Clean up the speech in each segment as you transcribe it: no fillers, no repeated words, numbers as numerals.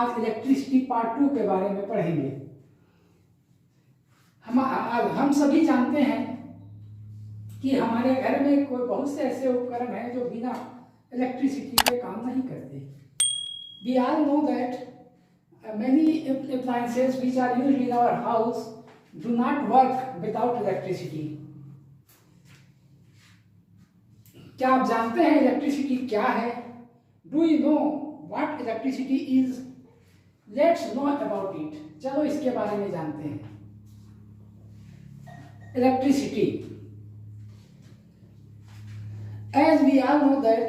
आज electricity part 2 के बारे में पढ़ेंगे। हम सभी जानते हैं कि हमारे घर में कोई बहुत से ऐसे उपकरण हैं जो बिना इलेक्ट्रिसिटी के काम नहीं करते। We all know that many appliances which are used in our house do not work without electricity. क्या आप जानते हैं इलेक्ट्रिसिटी क्या है? Do you know what electricity is? Let's know about it. चलो इसके बारे में जानते हैं। Electricity, as we all know that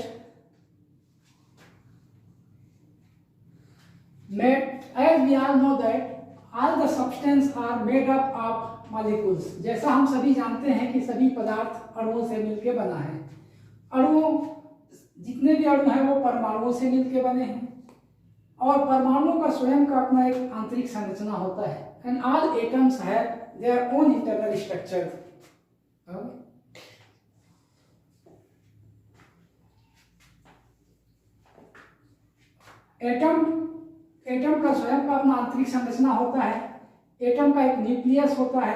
all the substances are made up of molecules. जैसा हम सभी जानते हैं कि सभी पदार्थ अणुओं से मिलकर बना है। अणुओं, जितने भी अणु हैं वो परमाणुओं से मिलकर बने हैं और परमाणुओं का स्वयं का अपना एक आंतरिक संरचना होता है। And all atoms have their own internal structure. Atom का स्वयं का अपना आंतरिक संरचना होता है। एटम का एक न्यूक्लियस होता है।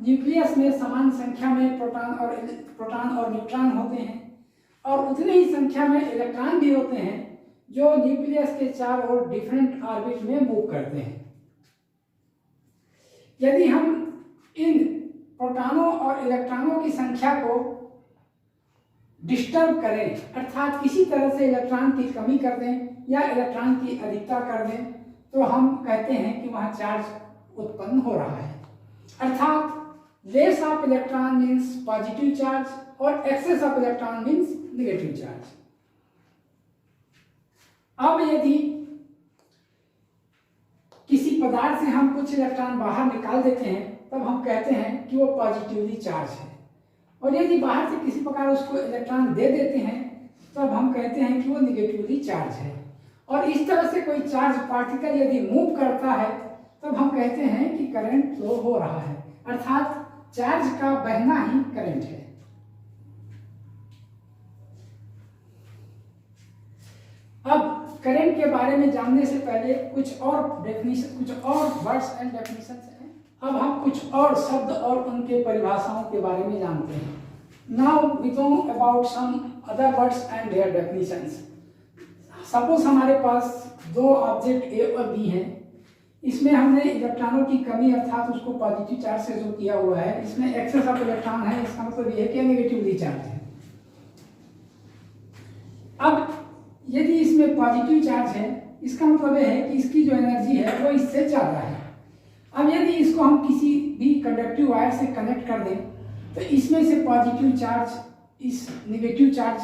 न्यूक्लियस में समान संख्या में प्रोटॉन और न्यूट्रॉन होते हैं और उतनी ही संख्या में इलेक्ट्रॉन भी होते हैं जो न्यूक्लियस के चारों ओर डिफरेंट ऑर्बिट में मूव करते हैं। यदि हम इन प्रोटॉनों और इलेक्ट्रॉनों की संख्या को डिस्टर्ब करें, अर्थात किसी तरह से इलेक्ट्रॉन की कमी कर दें या इलेक्ट्रॉन की अधिकता कर दें, तो हम कहते हैं कि वहां चार्ज उत्पन्न हो रहा है। अर्थात less of electron means positive charge और excess of electron means negative charge. अब यदि किसी पदार्थ से हम कुछ इलेक्ट्रॉन बाहर निकाल देते हैं तब हम कहते हैं कि वो पॉजिटिवली चार्ज है, और यदि बाहर से किसी प्रकार उसको इलेक्ट्रॉन दे देते हैं तब हम कहते हैं कि वो निगेटिवली चार्ज है। और इस तरह से कोई चार्ज पार्टिकल यदि मूव करता है तब हम कहते हैं कि करंट फ्लो हो रहा है, अर्थात चार्ज का बहना ही करंट है। अब करंट के बारे में जानने से पहले कुछ और वर्ड्स एंड डेफिनेशंस हैं। अब हम कुछ और शब्द और उनके परिभाषाओं के बारे में जानते हैं। Now we know about some other words and their definitions. Suppose हमारे पास दो ऑब्जेक्ट ए और बी हैं। इसमें हमने इलेक्ट्रॉनों की कमी अर्थात उसको पॉजिटिव चार्ज से जो किया हुआ है, इसमें एक्सेस ऑफ इलेक्ट्रॉन है, इसका मतलब ये है कि नेगेटिवली चार्ज है। अब यदि इसमें पॉजिटिव चार्ज है, इसका मतलब यह है कि इसकी जो एनर्जी है वो इससे ज़्यादा है। अब यदि इसको हम किसी भी कंडक्टिव वायर से कनेक्ट कर दें तो इसमें से पॉजिटिव चार्ज इस नेगेटिव चार्ज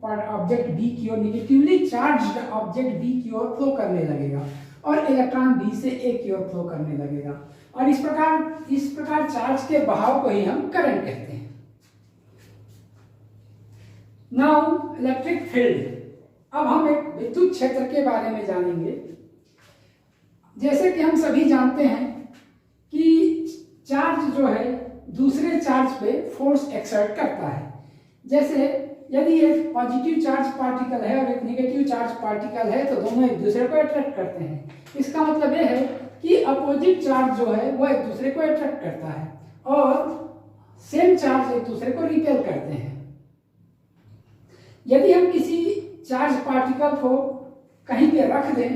ऑब्जेक्ट बी की ओर, नेगेटिवली चार्ज्ड ऑब्जेक्ट बी की ओर फ्लो करने लगेगा और इलेक्ट्रॉन बी से ए की ओर फ्लो करने लगेगा, और इस प्रकार चार्ज के बहाव को ही हम करंट कहते हैं। Now electric field. अब हम एक विद्युत क्षेत्र के बारे में जानेंगे। जैसे कि हम सभी जानते हैं कि चार्ज जो है दूसरे चार्ज पे फोर्स एक्सर्ट करता है। जैसे यदि एक पॉजिटिव चार्ज पार्टिकल है और एक नेगेटिव चार्ज पार्टिकल है तो दोनों एक दूसरे को अट्रैक्ट करते हैं। इसका मतलब यह है कि अपोजिट चार्ज जो है वो एक दूसरे को अट्रैक्ट करता है और सेम चार्ज एक दूसरे को रिपेल करते हैं। यदि हम किसी चार्ज पार्टिकल को कहीं पे रख दें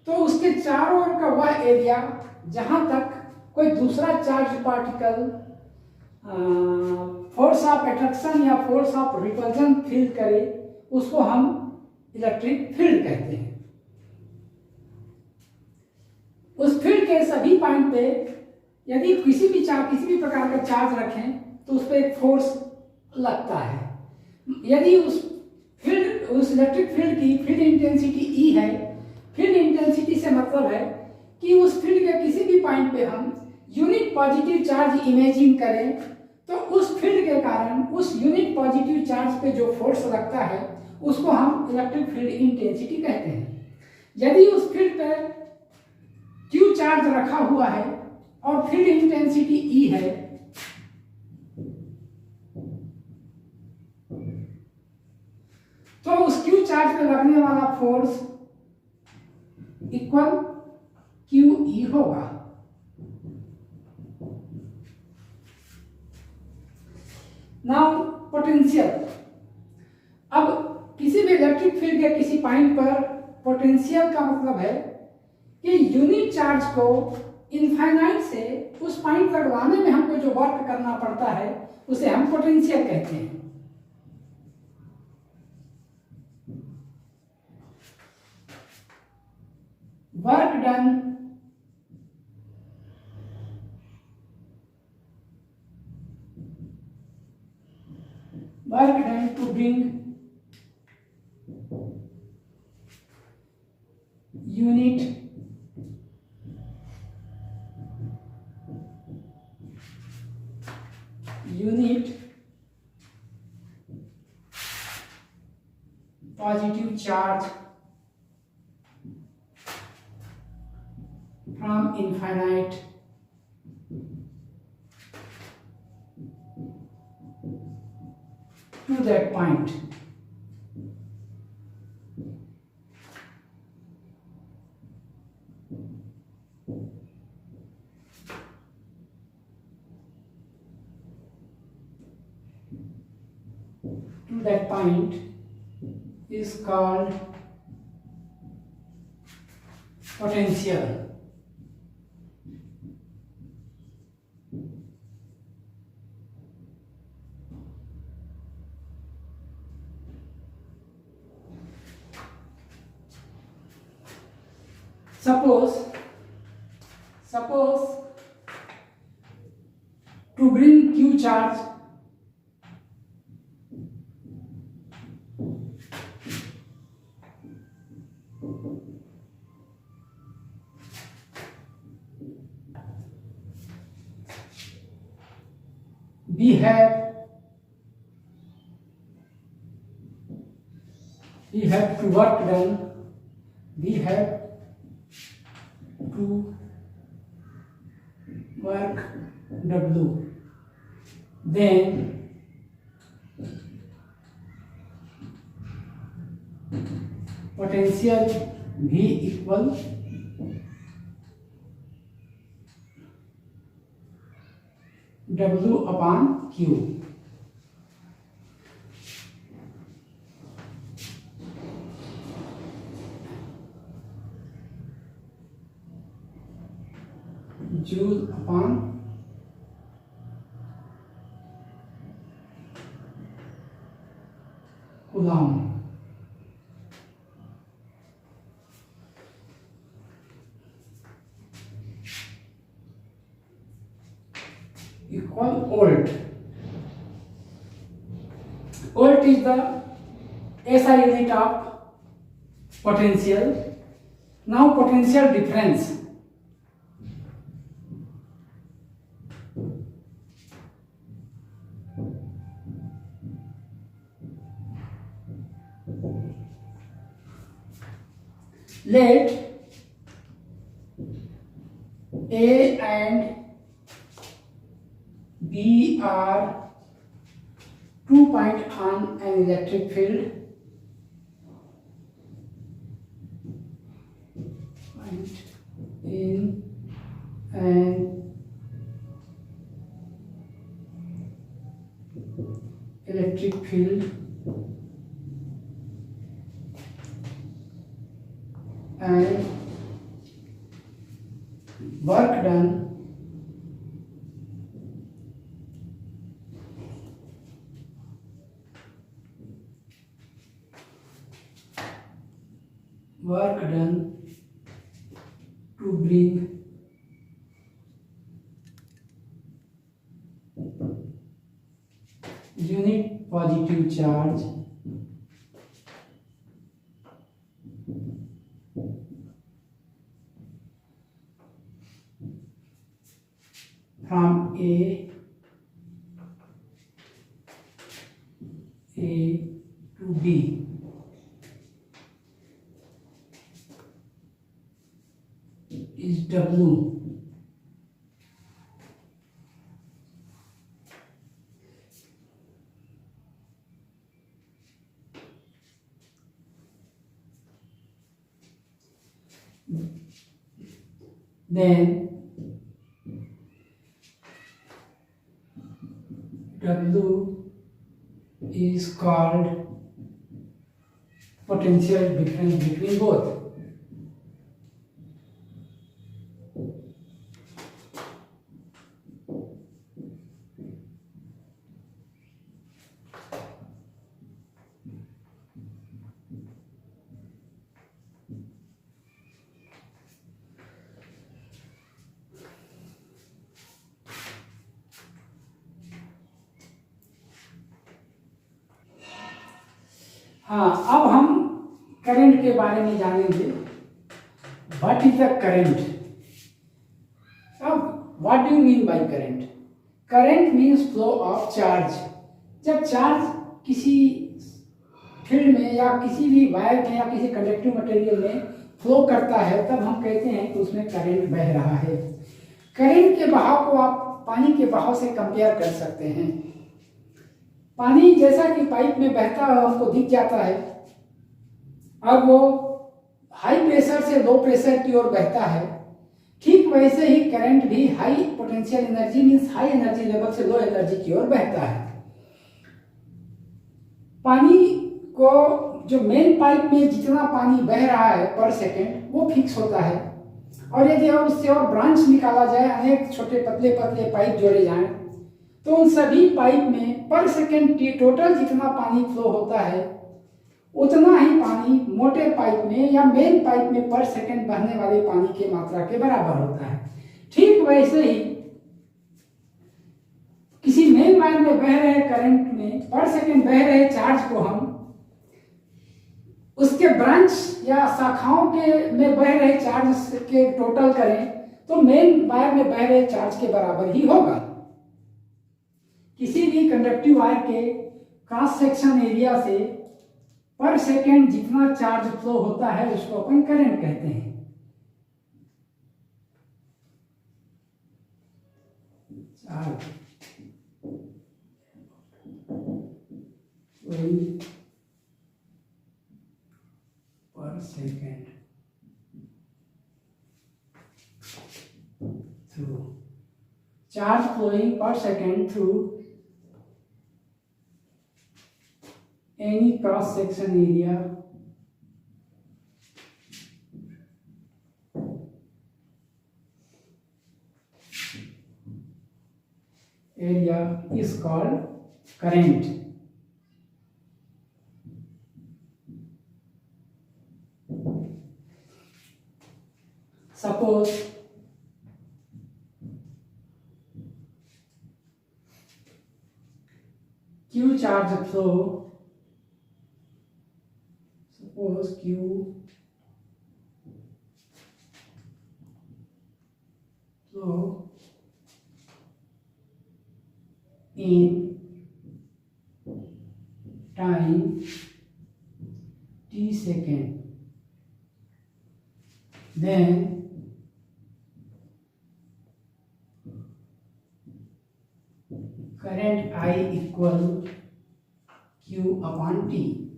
तो उसके चारों ओर का वह एरिया जहां तक कोई दूसरा charge particle force of attraction या फोर्स ऑफ रिपल्जन फील करे उसको हम इलेक्ट्रिक फील्ड कहते हैं। उस फील्ड के सभी पॉइंट पे यदि किसी भी प्रकार का चार्ज रखें तो उस पर एक फोर्स लगता है। यदि उस इलेक्ट्रिक फील्ड की फील्ड इंटेंसिटी ई है, फील्ड इंटेंसिटी से मतलब है कि उस फील्ड के किसी भी पॉइंट पे हम यूनिट पॉजिटिव चार्ज इमेजिन करें तो उस फील्ड के कारण उस यूनिट पॉजिटिव चार्ज पे जो फोर्स लगता है उसको हम इलेक्ट्रिक फील्ड इंटेंसिटी कहते हैं। यदि उस फील्ड पर क्यू चार्ज रखा हुआ है और फील्ड इंटेंसिटी ई है तो उस क्यू चार्ज पे लगने वाला फोर्स इक्वल क्यू ई होगा। Now potential. अब किसी भी इलेक्ट्रिक फील्ड के किसी पॉइंट पर पोटेंशियल का मतलब है कि यूनिट चार्ज को इनफाइनाइट से उस पॉइंट तक लाने में हमको जो वर्क करना पड़ता है उसे हम पोटेंशियल कहते हैं। Work done to bring unit positive charge from infinite to that point. To that point is called potential. Suppose to bring Q charge we have to work done. We have to work W. Then potential V equal W upon Q. Joule upon Coulomb. Equal volt. Volt is the SI unit of potential. Now potential difference. Let A and B are 2 points on an electric field. Point in an electric field and work done to bring unit positive charge from A to B. Is W. then W is called potential difference between both. हाँ, अब हम current के बारे में जानेंगे। What is the current? अब what do you mean by current? Current means flow of charge. जब charge किसी फील्ड में या किसी भी वायर में या किसी कंडक्टिव मटेरियल में फ्लो करता है तब हम कहते हैं कि उसमें करंट बह रहा है। करंट के बहाव को आप पानी के बहाव से कंपेयर कर सकते हैं। पानी जैसा कि पाइप में बहता है हमको दिख जाता है, अब वो हाई प्रेशर से लो प्रेशर की ओर बहता है, ठीक वैसे ही करंट भी high potential energy means high energy level से लो एनर्जी की ओर बहता है। पानी को जो मेन पाइप में जितना पानी बह रहा है पर सेकेंड वो फिक्स होता है, और यदि और उससे और ब्रांच निकाला जाए, अनेक छोटे पतले पतले पाइप जोड़े जाएं, तो उन सभी पाइप में पर सेकेंड टोटल जितना पानी फ्लो होता है उतना ही पानी मोटे पाइप में या मेन पाइप में पर सेकेंड बहने वाले पानी की मात्रा के बराबर होता है। ठीक वैसे ही किसी मेन वायर में बह रहे करंट में पर सेकेंड बह रहे चार्ज को हम उसके ब्रांच या शाखाओं के में बह रहे चार्ज के टोटल करें तो मेन वायर में बह रहे चार्ज के बराबर ही होगा। किसी भी कंडक्टिव वायर के क्रॉस सेक्शन एरिया से पर सेकेंड जितना चार्ज फ्लो होता है उसको अपन करंट कहते हैं। चार्ज पर second through charge flowing per second through any cross section area is called current. Suppose Q charge flow, suppose Q flow in time t second, then current I equal Q upon T,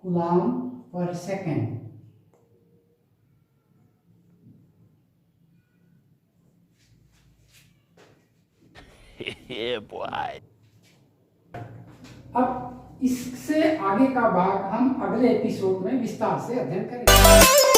Coulomb per second. Yeah, boy. अब इससे आगे का भाग हम अगले episode में विस्तार से अध्ययन करेंगे।